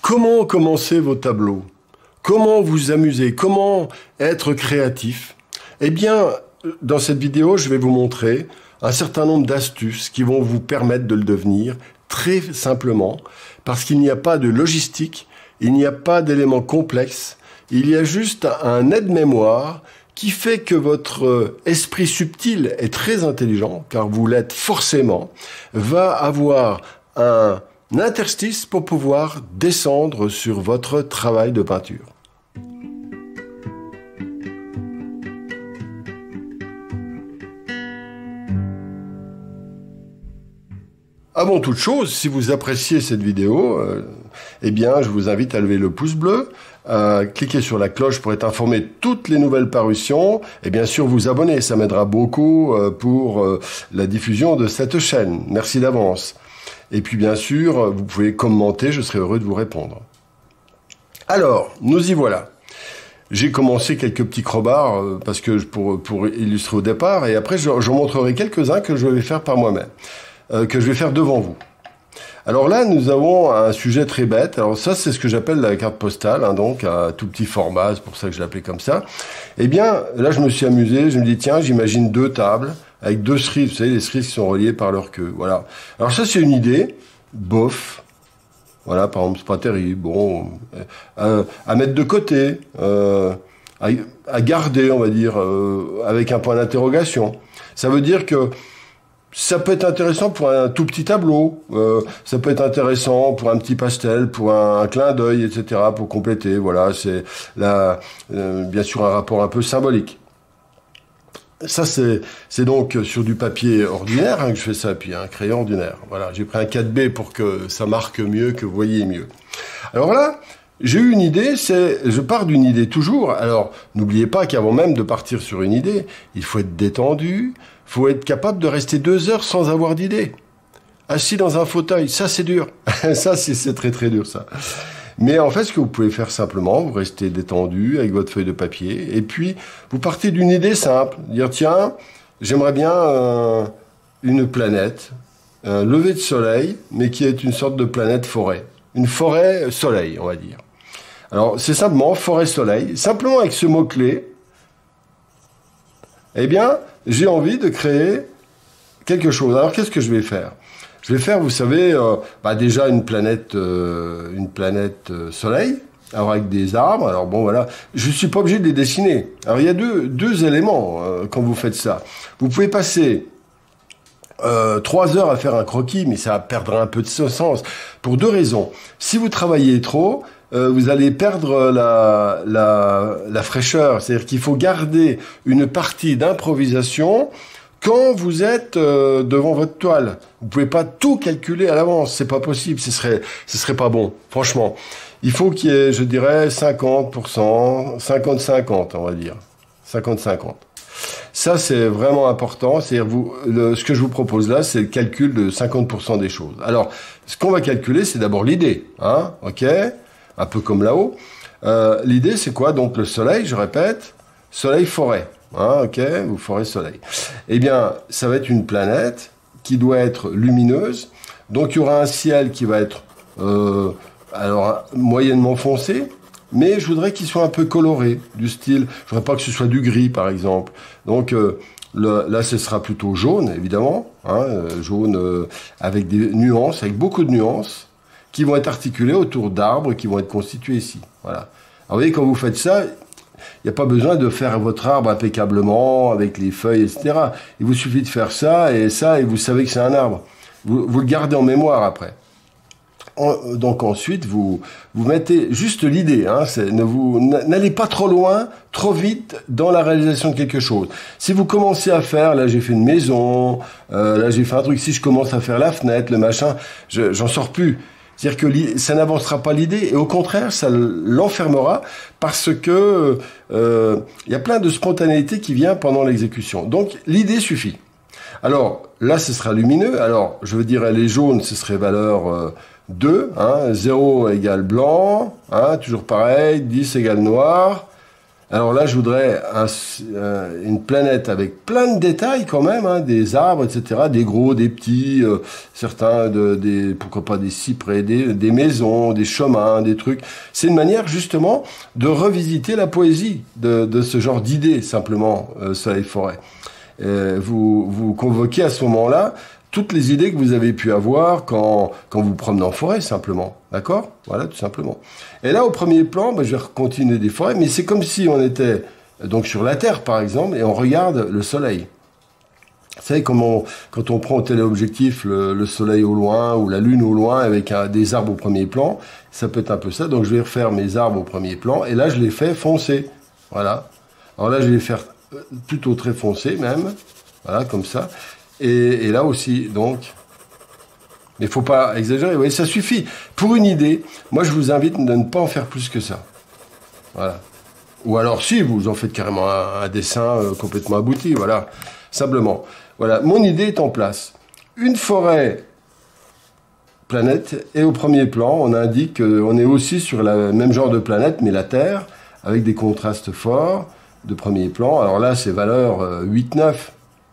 Comment commencer vos tableaux? Comment vous amuser? Comment être créatif? Eh bien, dans cette vidéo, je vais vous montrer un certain nombre d'astuces qui vont vous permettre de le devenir très simplement, parce qu'il n'y a pas de logistique, il n'y a pas d'éléments complexes, il y a juste un aide-mémoire qui fait que votre esprit subtil est très intelligent, car vous l'êtes forcément, va avoir un interstice pour pouvoir descendre sur votre travail de peinture. Avant toute chose, si vous appréciez cette vidéo, eh bien, je vous invite à lever le pouce bleu, à cliquer sur la cloche pour être informé de toutes les nouvelles parutions, et bien sûr vous abonner, ça m'aidera beaucoup pour la diffusion de cette chaîne. Merci d'avance. Et puis bien sûr, vous pouvez commenter, je serai heureux de vous répondre. Alors, nous y voilà. J'ai commencé quelques petits crobards parce que pour illustrer au départ, et après je montrerai quelques-uns que je vais faire par moi-même. Que je vais faire devant vous. Alors là, nous avons un sujet très bête. Alors ça, c'est ce que j'appelle la carte postale, hein, donc à tout petit format, c'est pour ça que je l'appelais comme ça. Eh bien, là, je me suis amusé, je me dis, tiens, j'imagine deux tables avec deux cerises, vous savez, les cerises qui sont reliées par leur queue, voilà. Alors ça, c'est une idée, bof, voilà, par exemple, c'est pas terrible, bon, à mettre de côté, à garder, on va dire, avec un point d'interrogation. Ça veut dire que ça peut être intéressant pour un tout petit tableau, ça peut être intéressant pour un petit pastel, pour un clin d'œil, etc., pour compléter. Voilà, c'est bien sûr un rapport un peu symbolique. Ça, c'est donc sur du papier ordinaire hein, que je fais ça, puis un crayon ordinaire. Voilà, j'ai pris un 4B pour que ça marque mieux, que vous voyez mieux. Alors là, j'ai eu une idée, je pars d'une idée toujours. Alors, n'oubliez pas qu'avant même de partir sur une idée, il faut être détendu, il faut être capable de rester 2 heures sans avoir d'idée. Assis dans un fauteuil, ça c'est dur. Ça, c'est très très dur, ça. Mais en fait, ce que vous pouvez faire simplement, vous restez détendu avec votre feuille de papier, et puis vous partez d'une idée simple. Dire, tiens, j'aimerais bien une planète, un lever de soleil, mais qui est une sorte de planète forêt. Une forêt soleil, on va dire. Alors, c'est simplement forêt-soleil. Simplement avec ce mot-clé, eh bien, j'ai envie de créer quelque chose. Alors, qu'est-ce que je vais faire? Je vais faire, vous savez, déjà une planète soleil, alors avec des arbres. Alors, bon, voilà. Je ne suis pas obligé de les dessiner. Alors, il y a deux éléments quand vous faites ça. Vous pouvez passer 3 heures à faire un croquis, mais ça perdra un peu de sens. Pour 2 raisons. Si vous travaillez trop, vous allez perdre la fraîcheur. C'est-à-dire qu'il faut garder une partie d'improvisation quand vous êtes devant votre toile. Vous pouvez pas tout calculer à l'avance. C'est pas possible. Ce serait pas bon. Franchement. Il faut qu'il y ait, je dirais, 50%, 50-50, on va dire. 50-50. Ça, c'est vraiment important. C'est-à-dire, ce que je vous propose là, c'est le calcul de 50% des choses. Alors, ce qu'on va calculer, c'est d'abord l'idée. Hein, ok? Un peu comme là-haut. L'idée, c'est quoi? Donc, le soleil, je répète, soleil-forêt. Hein, ok? Ou forêt-soleil. Eh bien, ça va être une planète qui doit être lumineuse. Donc, il y aura un ciel qui va être, moyennement foncé. Mais je voudrais qu'il soit un peu coloré, du style, je voudrais pas que ce soit du gris, par exemple. Donc là, ce sera plutôt jaune, évidemment, hein, jaune avec des nuances, avec beaucoup de nuances, qui vont être articulées autour d'arbres qui vont être constitués ici. Voilà. Alors, vous voyez, quand vous faites ça, il n'y a pas besoin de faire votre arbre impeccablement, avec les feuilles, etc. Il vous suffit de faire ça, et vous savez que c'est un arbre. Vous le gardez en mémoire après. Donc ensuite, vous mettez juste l'idée. Hein, n'allez pas trop loin, trop vite dans la réalisation de quelque chose. Si vous commencez à faire, là j'ai fait une maison, là j'ai fait un truc, si je commence à faire la fenêtre, le machin, j'en sors plus. C'est-à-dire que ça n'avancera pas l'idée, et au contraire, ça l'enfermera parce que y a plein de spontanéité qui vient pendant l'exécution. Donc l'idée suffit. Alors là, ce sera lumineux. Alors je veux dire, les jaunes, ce serait valeur 2, hein, 0 égale blanc, hein, toujours pareil, 10 égale noir, Alors là, je voudrais une planète avec plein de détails quand même, hein, des arbres, etc., des gros, des petits, certains, pourquoi pas des cyprès, des maisons, des chemins, des trucs. C'est une manière justement de revisiter la poésie de ce genre d'idées, simplement, soleil-forêt. Vous convoquez à ce moment-là toutes les idées que vous avez pu avoir quand vous promenez en forêt, simplement. D'accord? Voilà, tout simplement. Et là, au premier plan, je vais continuer des forêts, mais c'est comme si on était donc sur la Terre, par exemple, et on regarde le soleil. Vous savez, quand on prend au téléobjectif le soleil au loin ou la lune au loin avec des arbres au premier plan, ça peut être un peu ça. Donc, je vais refaire mes arbres au premier plan, et là, je les fais foncer. Voilà. Alors là, je vais les faire plutôt très foncés, même. Voilà, comme ça. Et là aussi, donc, mais il ne faut pas exagérer, vous voyez, ça suffit. Pour une idée, moi je vous invite de ne pas en faire plus que ça. Voilà. Ou alors si, vous en faites carrément un dessin complètement abouti, voilà. Simplement. Voilà, mon idée est en place. Une forêt planète, et au premier plan, on indique qu'on est aussi sur le même genre de planète, mais la Terre, avec des contrastes forts de premier plan. Alors là, c'est valeur 8-9.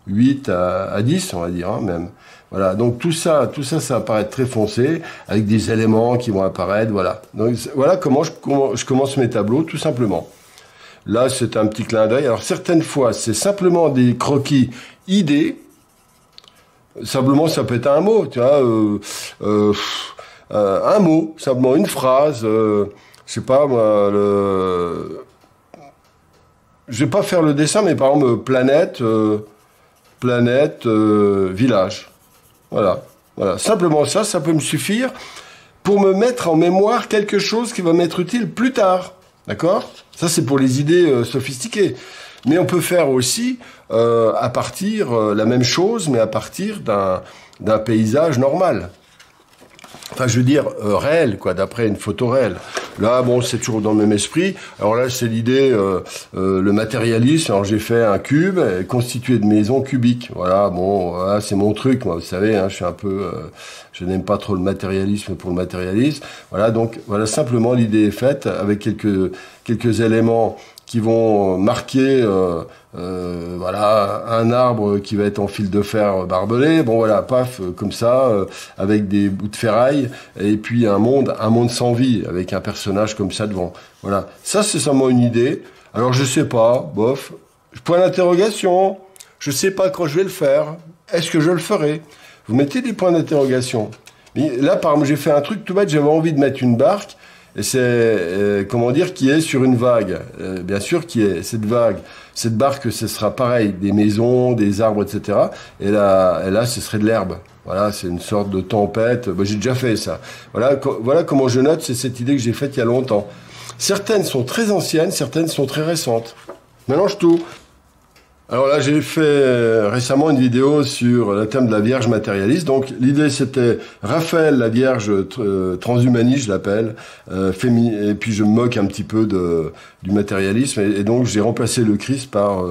8 à 10, on va dire, hein, même. Voilà, donc tout ça, ça va apparaître très foncé, avec des éléments qui vont apparaître, voilà. Donc voilà comment je commence mes tableaux, tout simplement. Là, c'est un petit clin d'œil. Alors certaines fois, c'est simplement des croquis idées. Simplement, ça peut être un mot, tu vois, un mot, simplement une phrase, je sais pas, moi, je vais pas faire le dessin, mais par exemple, planète, village. Voilà. Voilà. Simplement ça peut me suffire pour me mettre en mémoire quelque chose qui va m'être utile plus tard. D'accord? Ça, c'est pour les idées sophistiquées. Mais on peut faire aussi à partir la même chose, mais à partir d'un paysage normal. Enfin, je veux dire, réel, quoi, d'après une photo réelle. Là, bon, c'est toujours dans le même esprit. Alors là, c'est l'idée, le matérialisme. Alors, j'ai fait un cube constitué de maisons cubiques. Voilà, bon, voilà, c'est mon truc, moi, vous savez, hein, je suis un peu... je n'aime pas trop le matérialisme pour le matérialisme. Voilà, donc, voilà, simplement, l'idée est faite avec quelques éléments qui vont marquer... voilà, un arbre qui va être en fil de fer barbelé, bon voilà, paf, comme ça, avec des bouts de ferraille, et puis un monde sans vie, avec un personnage comme ça devant. Voilà, ça c'est seulement une idée. Alors je sais pas, bof, point d'interrogation, je sais pas quand je vais le faire, est-ce que je le ferai? Vous mettez des points d'interrogation. Là, par exemple, j'ai fait un truc tout bête, j'avais envie de mettre une barque, et c'est, comment dire, qui est sur une vague. Bien sûr, qui est cette vague. Cette barque, ce sera pareil, des maisons, des arbres, etc. Et là, ce serait de l'herbe. Voilà, c'est une sorte de tempête. J'ai déjà fait ça. Voilà comment je note, c'est cette idée que j'ai faite il y a longtemps. Certaines sont très anciennes, certaines sont très récentes. Mélange tout. Alors là, j'ai fait récemment une vidéo sur le thème de la Vierge matérialiste. Donc l'idée, c'était Raphaël, la Vierge transhumaniste, je l'appelle, et puis je me moque un petit peu du matérialisme. Et donc j'ai remplacé le Christ par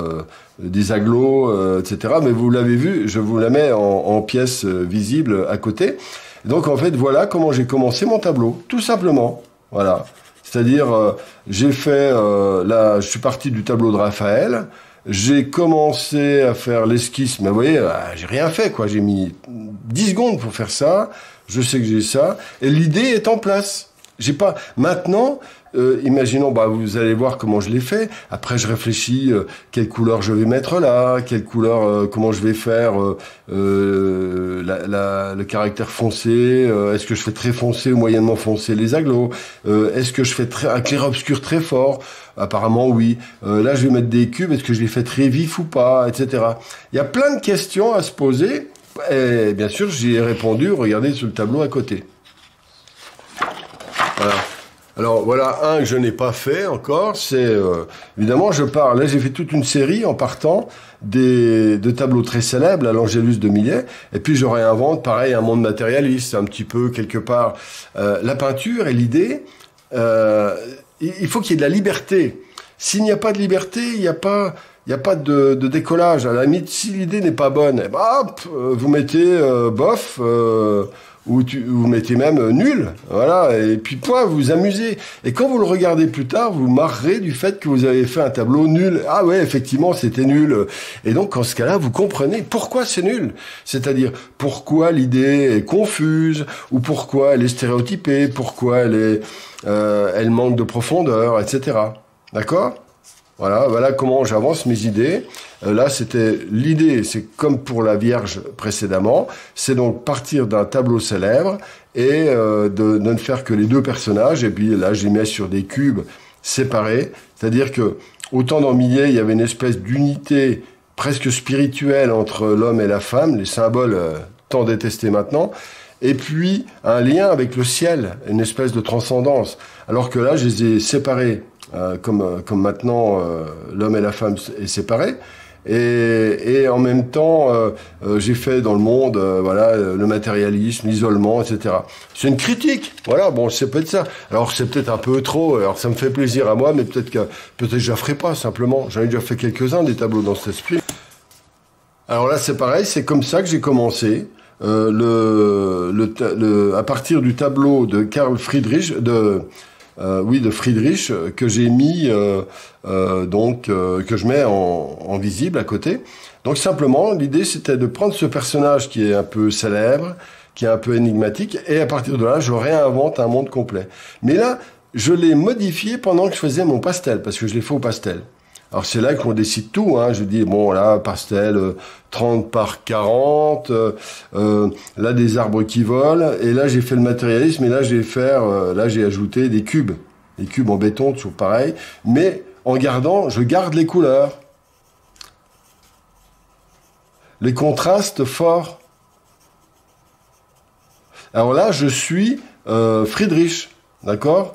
des agglos, etc. Mais vous l'avez vu, je vous la mets en pièces visibles à côté. Donc en fait, voilà comment j'ai commencé mon tableau, tout simplement. Voilà. C'est-à-dire, j'ai fait, là, je suis parti du tableau de Raphaël. J'ai commencé à faire l'esquisse, mais vous voyez, j'ai rien fait, quoi. J'ai mis 10 secondes pour faire ça. Je sais que j'ai ça. Et l'idée est en place. J'ai pas, maintenant, imaginons, vous allez voir comment je l'ai fait. Après, je réfléchis, quelle couleur je vais mettre là, quelle couleur, comment je vais faire, le caractère foncé, est-ce que je fais très foncé ou moyennement foncé les agglos, est-ce que je fais un clair-obscur très fort? Apparemment, oui. Là, je vais mettre des cubes. Est-ce que je les fais très vifs ou pas, etc. Il y a plein de questions à se poser. Et bien sûr, j'y ai répondu. Regardez sur le tableau à côté. Voilà. Alors, voilà un que je n'ai pas fait encore. C'est, évidemment, je pars. Là, j'ai fait toute une série en partant de tableaux très célèbres, la l'Angélus de Millet. Et puis, je réinvente, pareil, un monde matérialiste, un petit peu, quelque part. La peinture et l'idée... il faut qu'il y ait de la liberté. S'il n'y a pas de liberté, il n'y a pas de décollage. À la limite, si l'idée n'est pas bonne, hop, vous mettez bof, ou vous mettez même nul, voilà, et puis point, vous vous amusez. Et quand vous le regardez plus tard, vous marrez du fait que vous avez fait un tableau nul. Ah ouais, effectivement, c'était nul. Et donc, en ce cas-là, vous comprenez pourquoi c'est nul. C'est-à-dire, pourquoi l'idée est confuse, ou pourquoi elle est stéréotypée, pourquoi elle manque de profondeur, etc. D'accord ? Voilà comment j'avance mes idées. Là, c'était l'idée, c'est comme pour la Vierge précédemment, c'est donc partir d'un tableau célèbre et de ne faire que les deux personnages. Et puis là, je les mets sur des cubes séparés. C'est-à-dire que autant dans Millet, il y avait une espèce d'unité presque spirituelle entre l'homme et la femme, les symboles tant détestés maintenant, et puis un lien avec le ciel, une espèce de transcendance. Alors que là, je les ai séparés. Comme maintenant l'homme et la femme est séparés, et en même temps j'ai fait dans le monde le matérialisme, l'isolement, etc. C'est une critique, voilà, bon, c'est peut-être ça. Alors c'est peut-être un peu trop, alors ça me fait plaisir à moi, mais peut-être que je la ferai pas simplement. J'en ai déjà fait quelques-uns des tableaux dans cet esprit. Alors là c'est pareil, c'est comme ça que j'ai commencé. À partir du tableau de Carl Friedrich, de Friedrich, que j'ai mis, que je mets en visible à côté. Donc simplement, l'idée c'était de prendre ce personnage qui est un peu célèbre, qui est un peu énigmatique, et à partir de là, je réinvente un monde complet. Mais là, je l'ai modifié pendant que je faisais mon pastel, parce que je l'ai fait au pastel. Alors c'est là qu'on décide tout, hein. Je dis, bon là, pastel 30 par 40, là des arbres qui volent, et là j'ai fait le matérialisme, et là j'ai ajouté des cubes en béton, toujours pareil, mais je garde les couleurs, les contrastes forts. Alors là, je suis Friedrich, d'accord ?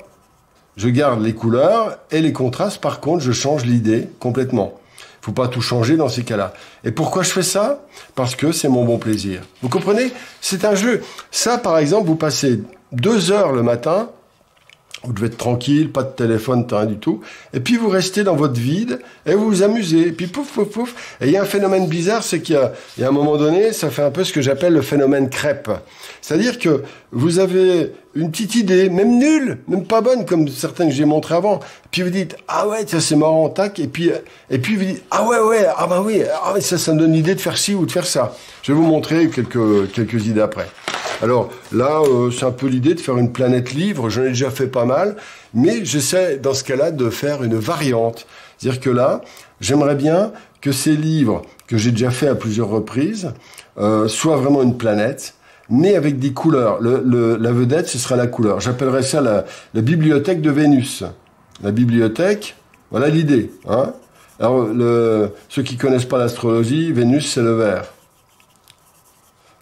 Je garde les couleurs et les contrastes. Par contre, je change l'idée complètement. Faut pas tout changer dans ces cas-là. Et pourquoi je fais ça ? Parce que c'est mon bon plaisir. Vous comprenez ? C'est un jeu. Ça, par exemple, vous passez 2 heures le matin, vous devez être tranquille, pas de téléphone, rien du tout. Et puis vous restez dans votre vide et vous vous amusez. Et puis pouf, pouf, pouf. Et il y a un phénomène bizarre, c'est qu'il y a un moment donné, ça fait un peu ce que j'appelle le phénomène crêpe. C'est-à-dire que vous avez une petite idée, même nulle, même pas bonne, comme certaines que j'ai montrées avant. Puis vous dites, ah ouais, tiens, c'est marrant, tac. Et puis vous dites, ah ouais, ah bah oui, ça me donne l'idée de faire ci ou de faire ça. Je vais vous montrer quelques idées après. Alors là, c'est un peu l'idée de faire une planète livre. J'en ai déjà fait pas mal, mais j'essaie dans ce cas-là de faire une variante. C'est-à-dire que là, j'aimerais bien que ces livres que j'ai déjà fait à plusieurs reprises soient vraiment une planète, mais avec des couleurs. La vedette, ce sera la couleur. J'appellerais ça la bibliothèque de Vénus. La bibliothèque, voilà l'idée. Hein. Alors, ceux qui connaissent pas l'astrologie, Vénus, c'est le vert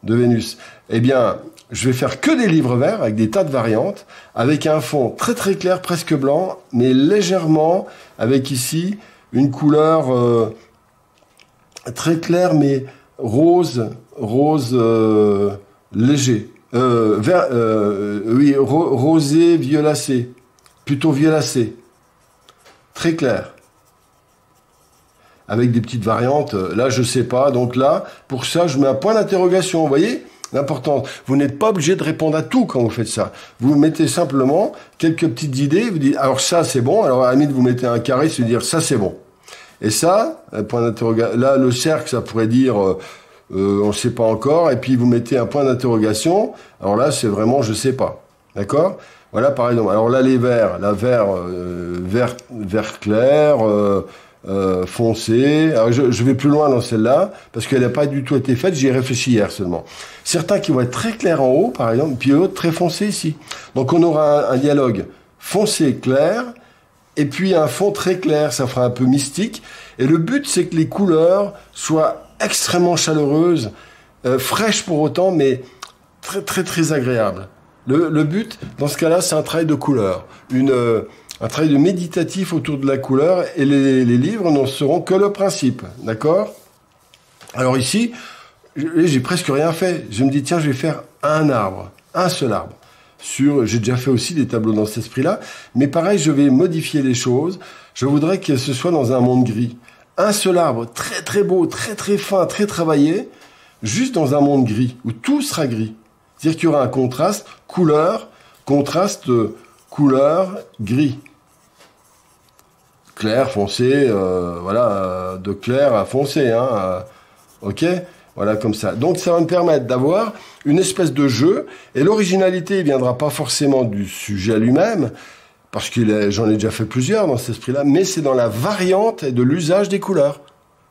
de Vénus. Eh bien, je vais faire que des livres verts avec des tas de variantes, avec un fond très très clair, presque blanc, mais légèrement, avec ici une couleur très claire, mais rose léger. Rosé violacé, plutôt violacé, très clair. Avec des petites variantes, là je sais pas, donc là, pour ça, je mets un point d'interrogation, vous voyez ? L'important, vous n'êtes pas obligé de répondre à tout quand vous faites ça. Vous mettez simplement quelques petites idées, vous dites, alors ça c'est bon, alors à la limite vous mettez un carré, c'est dire ça c'est bon. Et ça, point d'interrogation, là le cercle ça pourrait dire, on ne sait pas encore, et puis vous mettez un point d'interrogation, alors là c'est vraiment je sais pas, d'accord ? Voilà par exemple, alors là les verts, vert clair, foncé. Alors je vais plus loin dans celle-là parce qu'elle n'a pas du tout été faite, j'y ai réfléchi hier seulement. Certains qui vont être très clairs en haut par exemple, puis d'autres très foncés ici. Donc on aura un dialogue foncé clair et puis un fond très clair, ça fera un peu mystique. Et le but c'est que les couleurs soient extrêmement chaleureuses, fraîches pour autant, mais très très très agréables. Le but dans ce cas-là c'est un travail de couleur, un travail de méditatif autour de la couleur, et les livres n'en seront que le principe, d'accord ? Alors ici, j'ai presque rien fait. Je me dis, tiens, je vais faire un arbre, un seul arbre. J'ai déjà fait aussi des tableaux dans cet esprit-là, mais pareil, je vais modifier les choses. Je voudrais que ce soit dans un monde gris. Un seul arbre, très très beau, très très fin, très travaillé, juste dans un monde gris, où tout sera gris. C'est-à-dire qu'il y aura un contraste contraste couleur gris. Clair, foncé, voilà, de clair à foncé, hein, ok, voilà, comme ça. Donc, ça va me permettre d'avoir une espèce de jeu, et l'originalité ne viendra pas forcément du sujet lui-même, parce que j'en ai déjà fait plusieurs dans cet esprit-là, mais c'est dans la variante et de l'usage des couleurs.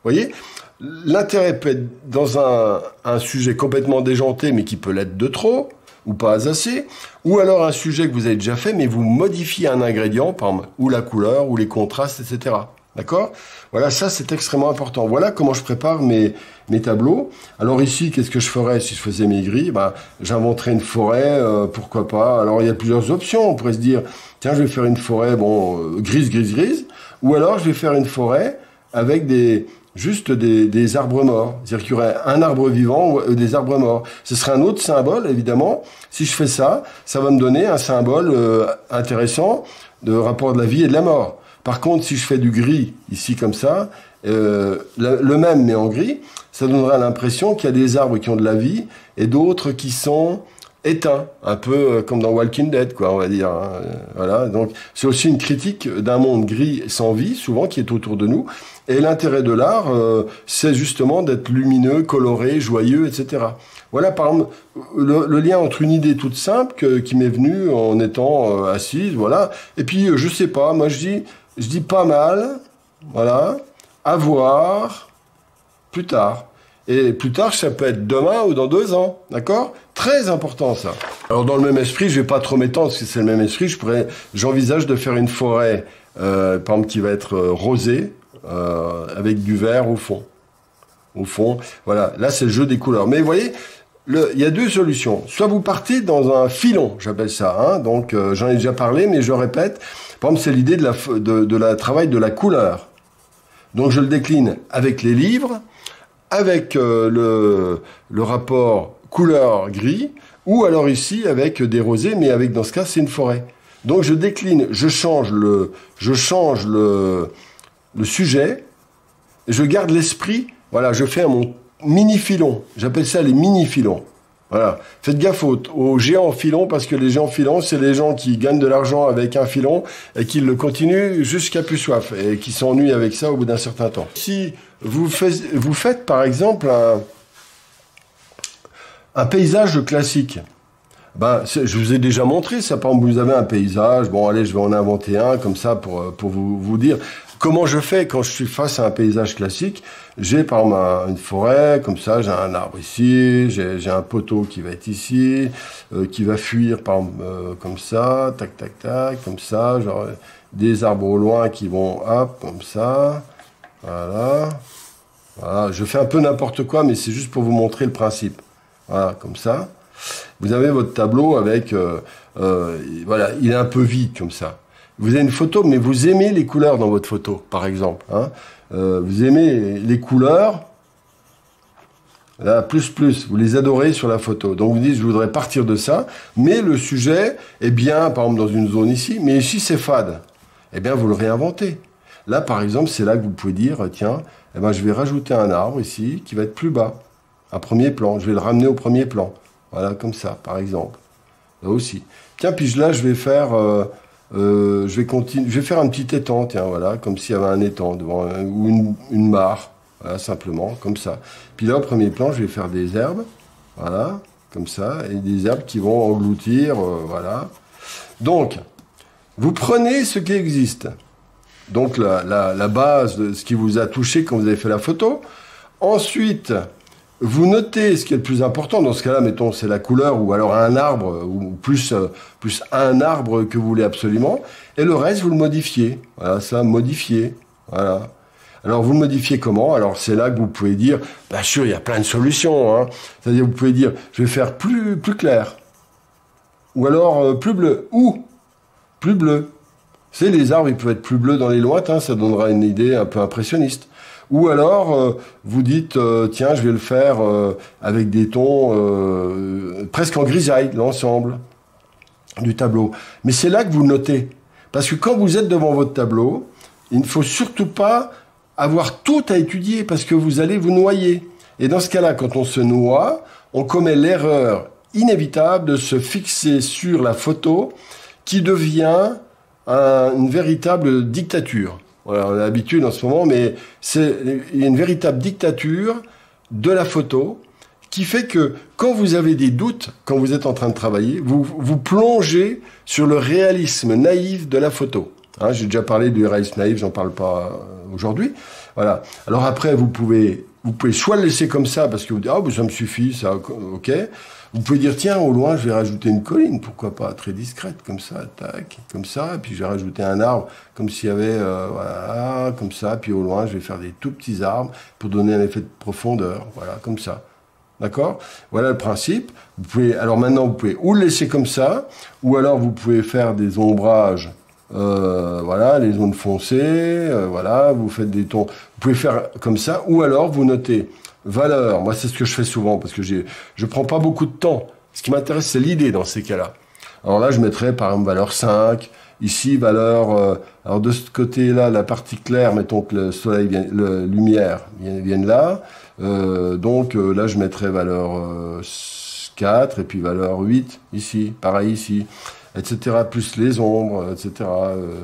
Vous voyez, l'intérêt peut être dans un sujet complètement déjanté, mais qui peut l'être de trop, ou pas assez, ou alors un sujet que vous avez déjà fait, mais vous modifiez un ingrédient, par exemple, ou la couleur, ou les contrastes, etc. D'accord? Voilà, ça c'est extrêmement important. Voilà comment je prépare mes tableaux. Alors ici, qu'est-ce que je ferais si je faisais mes grilles? Ben, j'inventerais une forêt, pourquoi pas. Alors il y a plusieurs options. On pourrait se dire, tiens, je vais faire une forêt, grise, ou alors je vais faire une forêt avec juste des arbres morts. C'est-à-dire qu'il y aurait un arbre vivant ou des arbres morts. Ce serait un autre symbole, évidemment. Si je fais ça, ça va me donner un symbole intéressant de rapport de la vie et de la mort. Par contre, si je fais du gris, ici comme ça, le même mais en gris, ça donnera l'impression qu'il y a des arbres qui ont de la vie et d'autres qui sont éteint, un peu comme dans Walking Dead, quoi, on va dire. Hein. Voilà. Donc, c'est aussi une critique d'un monde gris sans vie, souvent, qui est autour de nous. Et l'intérêt de l'art, c'est justement d'être lumineux, coloré, joyeux, etc. Voilà, par exemple, le lien entre une idée toute simple qui m'est venue en étant assise, voilà. Et puis, je sais pas, moi, je dis pas mal, voilà, à voir plus tard. Et plus tard, ça peut être demain ou dans 2 ans, d'accord? Très important, ça. Alors, dans le même esprit, je vais pas trop m'étendre, parce que c'est le même esprit, j'envisage de faire une forêt, par exemple, qui va être rosée, avec du vert au fond. Au fond, voilà. Là, c'est le jeu des couleurs. Mais vous voyez, il y a 2 solutions. Soit vous partez dans un filon, j'appelle ça, hein. Donc, j'en ai déjà parlé, mais je répète. Par exemple, c'est l'idée de la travail de la couleur. Donc, je le décline avec les livres, avec le rapport couleur gris, ou alors ici avec des rosés, mais avec, dans ce cas, c'est une forêt. Donc je décline, je change le sujet, je garde l'esprit, voilà, je fais mon mini-filon, j'appelle ça les mini-filons. Voilà. Faites gaffe aux géants filons, parce que les géants filons, c'est les gens qui gagnent de l'argent avec un filon et qui le continuent jusqu'à plus soif et qui s'ennuient avec ça au bout d'un certain temps. Si vous faites par exemple un paysage classique, ben, je vous ai déjà montré ça. Par exemple, vous avez un paysage, bon allez, je vais en inventer un comme ça pour vous dire comment je fais quand je suis face à un paysage classique. J'ai par exemple une forêt, comme ça, j'ai un arbre ici, j'ai un poteau qui va être ici, qui va fuir par exemple, comme ça, tac, tac, tac, comme ça, genre des arbres au loin qui vont, hop, comme ça, voilà. Voilà, je fais un peu n'importe quoi, mais c'est juste pour vous montrer le principe. Voilà, comme ça. Vous avez votre tableau avec, voilà, il est un peu vide comme ça. Vous avez une photo, mais vous aimez les couleurs dans votre photo, par exemple. Hein. Vous aimez les couleurs, là, plus, vous les adorez sur la photo. Donc vous dites, je voudrais partir de ça, mais le sujet est bien, par exemple, dans une zone ici, mais ici c'est fade. Eh bien, vous le réinventez. Là, par exemple, c'est là que vous pouvez dire, tiens, eh ben, je vais rajouter un arbre ici qui va être plus bas, un premier plan. Je vais le ramener au premier plan. Voilà, comme ça, par exemple. Là aussi. Tiens, puis là, je vais faire... je vais faire un petit étang, tiens, voilà, comme s'il y avait un étang devant, ou une mare, voilà, simplement, comme ça. Puis là, au premier plan, je vais faire des herbes, voilà, comme ça, et des herbes qui vont engloutir, voilà. Donc, vous prenez ce qui existe, donc la base de ce qui vous a touché quand vous avez fait la photo. Ensuite, vous notez ce qui est le plus important. Dans ce cas-là, mettons, c'est la couleur, ou alors un arbre, ou plus un arbre que vous voulez absolument. Et le reste, vous le modifiez. Voilà, ça, modifier. Voilà. Alors, vous le modifiez comment? Alors, c'est là que vous pouvez dire, bien sûr, il y a plein de solutions. Hein. C'est-à-dire, vous pouvez dire, je vais faire plus clair. Ou alors, plus bleu. Ou plus bleu. C'est les arbres, ils peuvent être plus bleus dans les lointains. Ça donnera une idée un peu impressionniste. Ou alors, vous dites, tiens, je vais le faire avec des tons presque en grisaille, l'ensemble du tableau. Mais c'est là que vous notez. Parce que quand vous êtes devant votre tableau, il ne faut surtout pas avoir tout à étudier, parce que vous allez vous noyer. Et dans ce cas-là, quand on se noie, on commet l'erreur inévitable de se fixer sur la photo qui devient une véritable dictature. Voilà, on a l'habitude en ce moment, mais c'est une véritable dictature de la photo qui fait que quand vous avez des doutes, quand vous êtes en train de travailler, vous plongez sur le réalisme naïf de la photo. Hein, j'ai déjà parlé du réalisme naïf, j'en parle pas aujourd'hui. Voilà. Alors après, vous pouvez soit le laisser comme ça parce que vous dites ah ben ça me suffit, ça, ok. Vous pouvez dire tiens au loin je vais rajouter une colline, pourquoi pas, très discrète comme ça, tac, comme ça, et puis je vais rajouter un arbre comme s'il y avait voilà comme ça, puis au loin je vais faire des tout petits arbres pour donner un effet de profondeur, voilà comme ça. D'accord? Voilà le principe. Vous pouvez, alors maintenant, vous pouvez ou le laisser comme ça, ou alors vous pouvez faire des ombrages, voilà, les zones foncées, voilà, vous faites des tons. Vous pouvez faire comme ça, ou alors vous notez valeur. Moi, c'est ce que je fais souvent, parce que je prends pas beaucoup de temps. Ce qui m'intéresse, c'est l'idée dans ces cas-là. Alors là, je mettrais par exemple valeur 5, ici valeur, alors de ce côté-là, la partie claire, mettons que le soleil vienne, la lumière vienne là. Donc là, je mettrais valeur 4 et puis valeur 8 ici, pareil ici, etc. Plus les ombres, etc.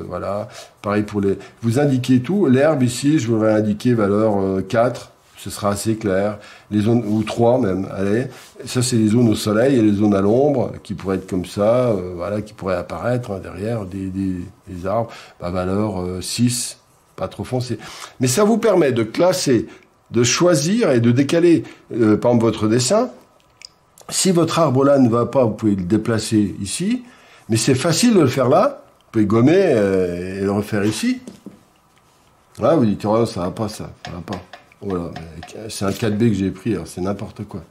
Voilà, pareil pour les... Vous indiquez tout. L'herbe ici, je voudrais indiquer valeur 4, ce sera assez clair. Les zones, ou 3 même, allez. Ça, c'est les zones au soleil et les zones à l'ombre qui pourraient être comme ça, voilà, qui pourraient apparaître hein, derrière des arbres. Bah, valeur 6, pas trop foncé. Mais ça vous permet de classer, de choisir et de décaler, par exemple, votre dessin. Si votre arbre là ne va pas, vous pouvez le déplacer ici, mais c'est facile de le faire là. Vous pouvez gommer et le refaire ici. Là, vous dites, oh, ça va pas, ça va pas. Voilà, c'est un 4B que j'ai pris, c'est n'importe quoi.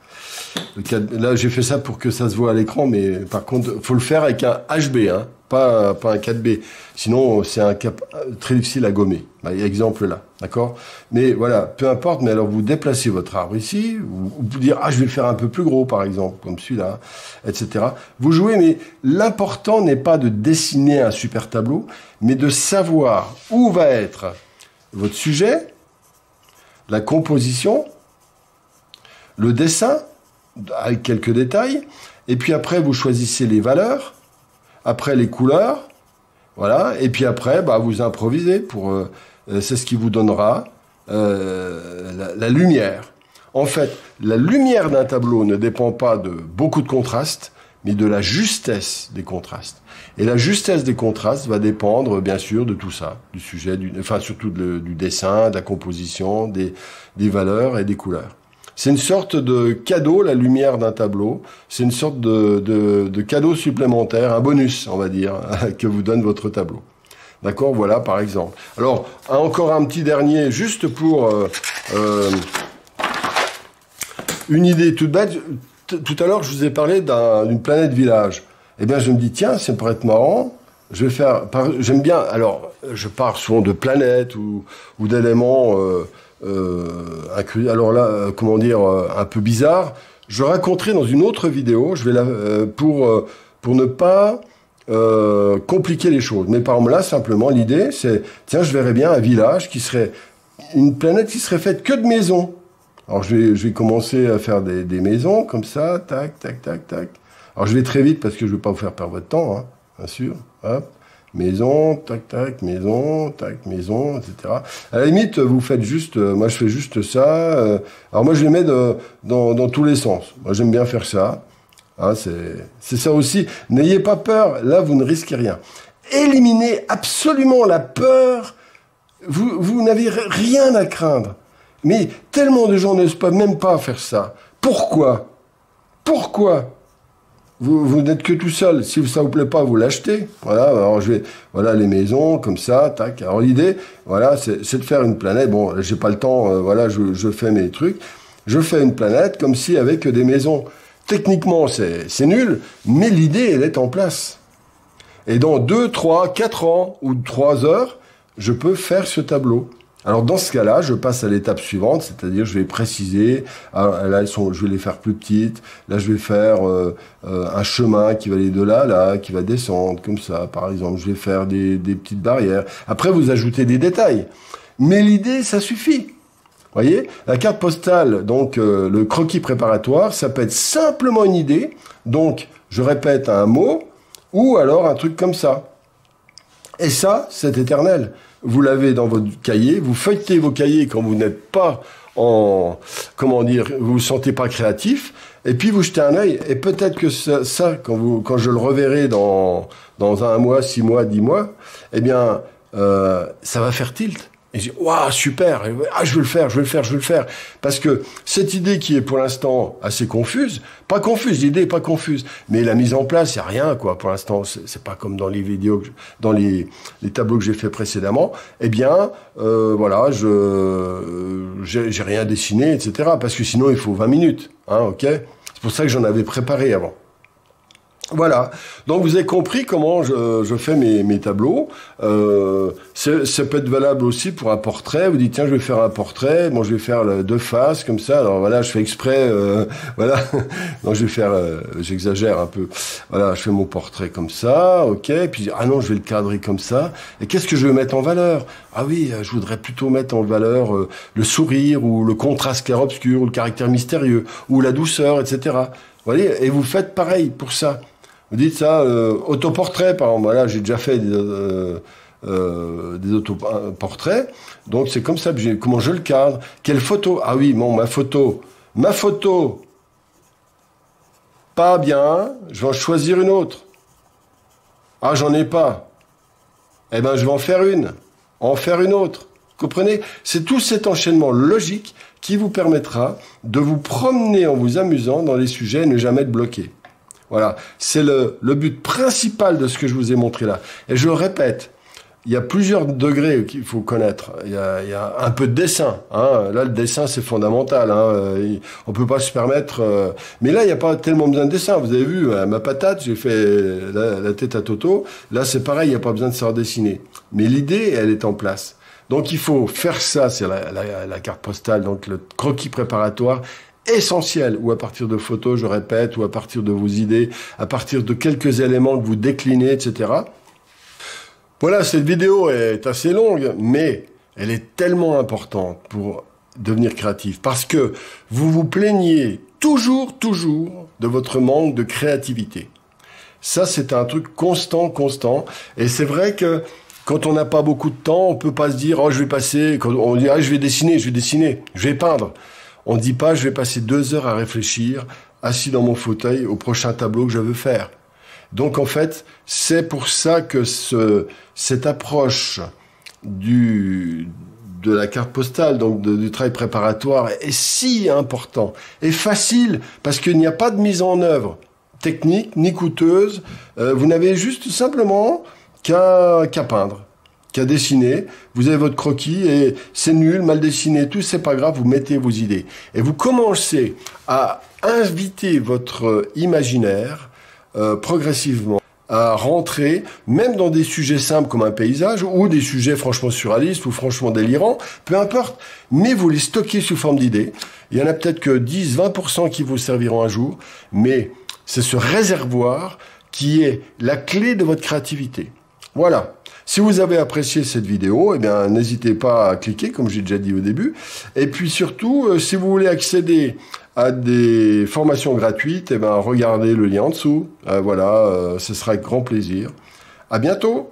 Là, j'ai fait ça pour que ça se voit à l'écran, mais par contre, faut le faire avec un HB, hein, pas un 4B. Sinon, c'est un cap très difficile à gommer. Bah, exemple là, d'accord? Mais voilà, peu importe, mais alors vous déplacez votre arbre ici, vous dire, ah, je vais le faire un peu plus gros, par exemple, comme celui-là, etc. Vous jouez, mais l'important n'est pas de dessiner un super tableau, mais de savoir où va être votre sujet, la composition, le dessin, avec quelques détails, et puis après, vous choisissez les valeurs, après les couleurs, voilà, et puis après, bah, vous improvisez pour, c'est ce qui vous donnera la lumière. En fait, la lumière d'un tableau ne dépend pas de beaucoup de contrastes, mais de la justesse des contrastes. Et la justesse des contrastes va dépendre, bien sûr, de tout ça, du sujet, enfin surtout du dessin, de la composition, des valeurs et des couleurs. C'est une sorte de cadeau, la lumière d'un tableau. C'est une sorte de cadeau supplémentaire, un bonus, on va dire, que vous donne votre tableau. D'accord, voilà, par exemple. Alors, encore un petit dernier, juste pour une idée toute bête. Tout à l'heure, je vous ai parlé d'une planète village. Eh bien, je me dis, tiens, ça pourrait être marrant. Je vais faire... J'aime bien... Alors, je pars souvent de planètes ou d'éléments... alors là, comment dire, un peu bizarre. Je raconterai dans une autre vidéo, je vais pour ne pas compliquer les choses. Mais par exemple là, simplement, l'idée, c'est, tiens, je verrais bien un village qui serait une planète qui serait faite que de maisons. Alors je vais commencer à faire des maisons comme ça, tac, tac, tac, tac. Alors je vais très vite parce que je ne veux pas vous faire perdre votre temps, hein, bien sûr. Hop. Maison, tac, tac, maison, etc. À la limite, vous faites juste, moi je fais juste ça. Alors moi je les mets dans tous les sens. Moi j'aime bien faire ça. Hein, c'est ça aussi. N'ayez pas peur, là vous ne risquez rien. Éliminez absolument la peur. Vous n'avez rien à craindre. Mais tellement de gens n'osent pas même pas faire ça. Pourquoi? Vous n'êtes que tout seul. Si ça vous plaît pas, vous l'achetez. Voilà. Alors voilà les maisons comme ça, tac. Alors l'idée, voilà, c'est de faire une planète. Bon, j'ai pas le temps. Voilà, je fais mes trucs. Je fais une planète comme si avec des maisons. Techniquement, c'est nul, mais l'idée, elle est en place. Et dans 2, 3, 4 ans ou 3 heures, je peux faire ce tableau. Alors dans ce cas-là, je passe à l'étape suivante, c'est-à-dire je vais préciser, là je vais les faire plus petites, là je vais faire un chemin qui va aller de là à là, qui va descendre comme ça, par exemple, je vais faire des petites barrières. Après vous ajoutez des détails, mais l'idée ça suffit. Voyez, la carte postale, donc le croquis préparatoire, ça peut être simplement une idée. Donc, je répète un mot ou alors un truc comme ça. Et ça, c'est éternel. Vous l'avez dans votre cahier, vous feuilletez vos cahiers quand vous n'êtes pas en, comment dire, vous vous sentez pas créatif, et puis vous jetez un œil. Et peut-être que ça quand je le reverrai dans 1 mois, 6 mois, 10 mois, eh bien, ça va faire tilt. Et je dis, waouh, super, ah, je veux le faire, je veux le faire, je veux le faire. Parce que cette idée qui est pour l'instant assez confuse, pas confuse, l'idée est pas confuse, mais la mise en place, il n'y a rien, quoi. Pour l'instant, c'est pas comme dans les vidéos, dans les tableaux que j'ai fait précédemment. Eh bien, voilà, j'ai rien dessiné, etc. Parce que sinon, il faut 20 minutes, hein, ok? C'est pour ça que j'en avais préparé avant. Voilà, donc vous avez compris comment je fais mes tableaux. Ça peut être valable aussi pour un portrait. Vous dites tiens, je vais faire un portrait. Bon, je vais faire 2 faces comme ça. Alors voilà, je fais exprès. Voilà, non, je vais faire. J'exagère un peu. Voilà, je fais mon portrait comme ça, ok. Puis ah non, je vais le cadrer comme ça. Et qu'est-ce que je vais mettre en valeur? Ah oui, je voudrais plutôt mettre en valeur le sourire ou le contraste clair-obscur ou le caractère mystérieux ou la douceur, etc. Vous voyez, et vous faites pareil pour ça. Vous dites ça, autoportrait, par exemple. Voilà, j'ai déjà fait des autoportraits. Donc, c'est comme ça, comment je le cadre. Quelle photo? Ah oui, bon, ma photo, pas bien, je vais en choisir une autre. Ah, j'en ai pas. Eh ben, je vais en faire une autre. Vous comprenez? C'est tout cet enchaînement logique qui vous permettra de vous promener en vous amusant dans les sujets et ne jamais être bloqué. Voilà, c'est le but principal de ce que je vous ai montré là. Et je le répète, il y a plusieurs degrés qu'il faut connaître. Il y a un peu de dessin. Hein. Là, le dessin, c'est fondamental. Hein. On peut pas se permettre... Mais là, il n'y a pas tellement besoin de dessin. Vous avez vu, ma patate, j'ai fait la tête à Toto. Là, c'est pareil, il n'y a pas besoin de savoir dessiner. Mais l'idée, elle est en place. Donc, il faut faire ça, c'est la carte postale, donc le croquis préparatoire, essentiel, ou à partir de photos, je répète, ou à partir de vos idées, à partir de quelques éléments que vous déclinez, etc. Voilà, cette vidéo est assez longue, mais elle est tellement importante pour devenir créatif, parce que vous vous plaignez toujours de votre manque de créativité. Ça, c'est un truc constant, et c'est vrai que quand on n'a pas beaucoup de temps, on peut pas se dire, oh, je vais passer, quand on dit, ah, je vais dessiner, je vais peindre. On ne dit pas, je vais passer 2 heures à réfléchir, assis dans mon fauteuil, au prochain tableau que je veux faire. Donc, en fait, c'est pour ça que cette approche de la carte postale, donc du travail préparatoire, est si important et facile, parce qu'il n'y a pas de mise en œuvre technique ni coûteuse. Vous n'avez juste simplement qu'à peindre, qu'à dessiner. Vous avez votre croquis et c'est nul, mal dessiné, tout, c'est pas grave, vous mettez vos idées. Et vous commencez à inviter votre imaginaire progressivement à rentrer, même dans des sujets simples comme un paysage, ou des sujets franchement surréalistes ou franchement délirants, peu importe, mais vous les stockez sous forme d'idées. Il y en a peut-être que 10-20% qui vous serviront un jour, mais c'est ce réservoir qui est la clé de votre créativité. Voilà. Si vous avez apprécié cette vidéo, eh bien, n'hésitez pas à cliquer, comme j'ai déjà dit au début. Et puis surtout, si vous voulez accéder à des formations gratuites, eh bien, regardez le lien en dessous. Voilà, ce sera avec grand plaisir. À bientôt!